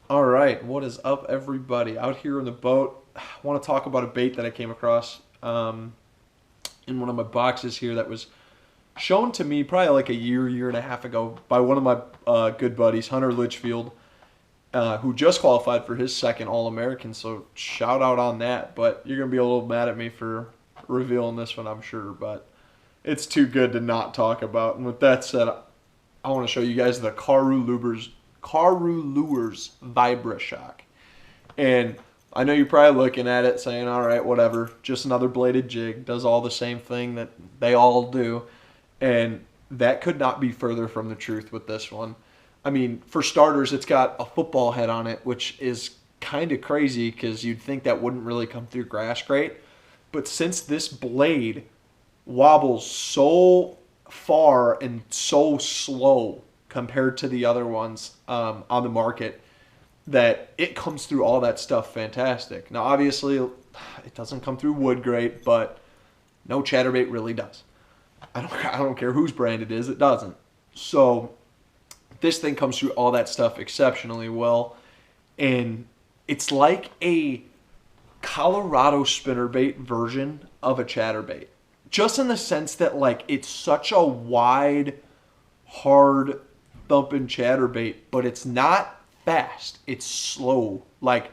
All right, what is up, everybody? Out here in the boat, I want to talk about a bait that I came across in one of my boxes here that was shown to me probably like a year and a half ago by one of my good buddies, Hunter Litchfield, who just qualified for his second All American. So shout out on that. But you're gonna be a little mad at me for revealing this one, I'm sure. But it's too good to not talk about. And with that said, I want to show you guys the Karoo Lures Vibra Shock. And I know you're probably looking at it saying, all right, whatever, just another bladed jig, does all the same thing that they all do. And that could not be further from the truth with this one. I mean, for starters, it's got a football head on it, which is kind of crazy because you'd think that wouldn't really come through grass great. But since this blade wobbles so far and so slow compared to the other ones on the market, that it comes through all that stuff fantastic. Now, obviously, it doesn't come through wood great, but no chatterbait really does. I don't care whose brand it is, it doesn't. So this thing comes through all that stuff exceptionally well, and it's like a Colorado spinnerbait version of a chatterbait, just in the sense that like it's such a wide, hard thumping chatterbait, but it's not fast. It's slow. Like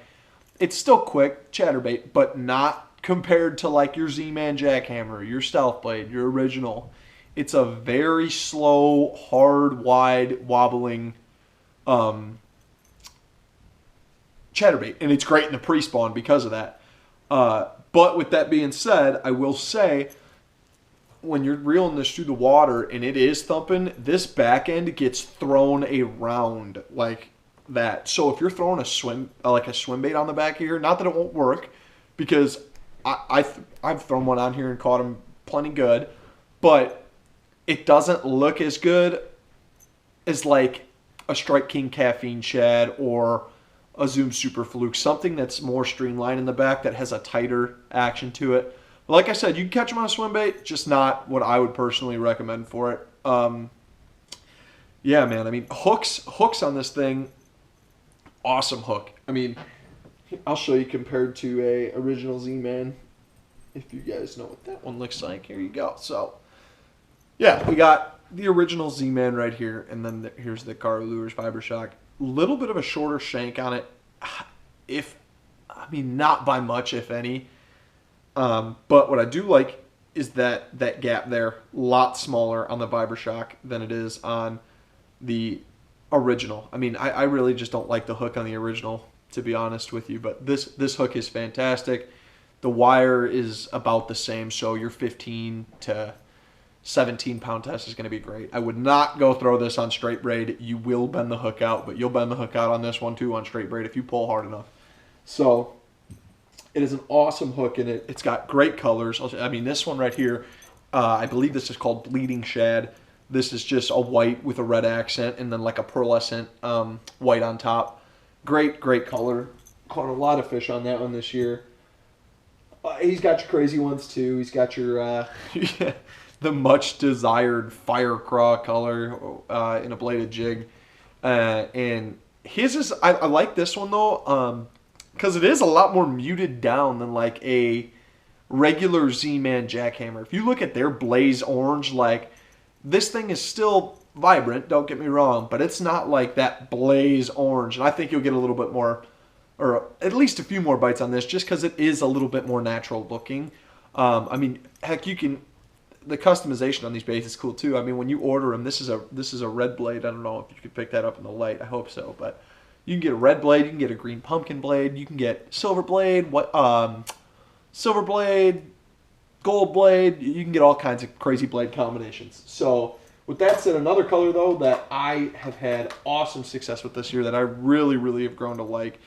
it's still quick chatterbait, but not compared to like your Z-Man jackhammer, your stealth blade, your original. It's a very slow, hard, wide, wobbling um, chatterbait, and it's great in the pre-spawn because of that. But with that being said, I will say when you're reeling this through the water and it is thumping, this back end gets thrown around like that. So if you're throwing like a swim bait on the back of here, not that it won't work, because I've thrown one on here and caught them plenty good, but it doesn't look as good as like a Strike King Caffeine Shad or a Zoom Super Fluke, something that's more streamlined in the back that has a tighter action to it. But like I said, you can catch them on a swim bait, just not what I would personally recommend for it. Yeah, man. I mean, hooks on this thing, awesome hook. I mean, I'll show you compared to a original Z-Man. If you guys know what that one looks like, here you go. So, yeah, we got the original Z-Man right here, and then here's the Karoo Lures Vibra Shock. Little bit of a shorter shank on it, if I mean not by much, if any. But what I do like is that gap there, a lot smaller on the Vibra Shock than it is on the original. I mean, I really just don't like the hook on the original, to be honest with you. But this hook is fantastic. The wire is about the same, so your 15 to 17-pound test is going to be great. I would not go throw this on straight braid. You will bend the hook out, but you'll bend the hook out on this one too on straight braid if you pull hard enough. So it is an awesome hook, and it's got great colors. I mean, this one right here, I believe this is called Bleeding Shad. This is just a white with a red accent and then like a pearlescent white on top. Great color. Caught a lot of fish on that one this year. He's got your crazy ones too. He's got your the much desired fire craw color in a bladed jig, and his is I like this one though because it is a lot more muted down than like a regular Z-Man jackhammer. If you look at their blaze orange, like this thing is still vibrant. Don't get me wrong, but it's not like that blaze orange, and I think you'll get a little bit more or at least a few more bites on this just because it is a little bit more natural looking. I mean, heck, you can the customization on these baits is cool too. I mean, when you order them, this is a red blade. I don't know if you could pick that up in the light. I hope so, but you can get a red blade, you can get a green pumpkin blade, you can get silver blade, silver blade, gold blade. You can get all kinds of crazy blade combinations. So with that said, another color though that I have had awesome success with this year that I really have grown to like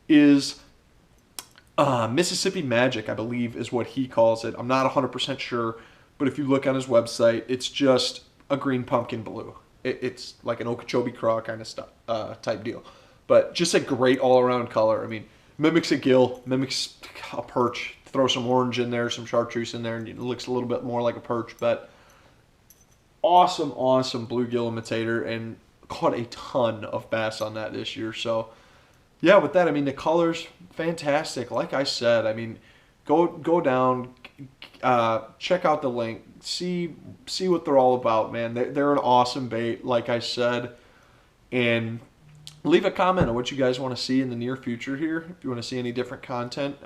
is Mississippi Magic, I believe is what he calls it. I'm not 100% sure, but if you look on his website, it's just a green pumpkin blue. It's like an Okeechobee craw kind of stuff, type deal. But just a great all-around color. I mean, mimics a gill, mimics a perch. Throw some orange in there, some chartreuse in there, and it looks a little bit more like a perch. But awesome bluegill imitator, and caught a ton of bass on that this year. So yeah, with that, I mean, the colors, fantastic. Like I said, I mean, go down, check out the link, see what they're all about, man. They're an awesome bait, like I said, and leave a comment on what you guys want to see in the near future here. If you want to see any different content,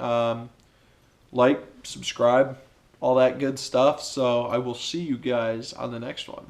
like, subscribe, all that good stuff. So I will see you guys on the next one.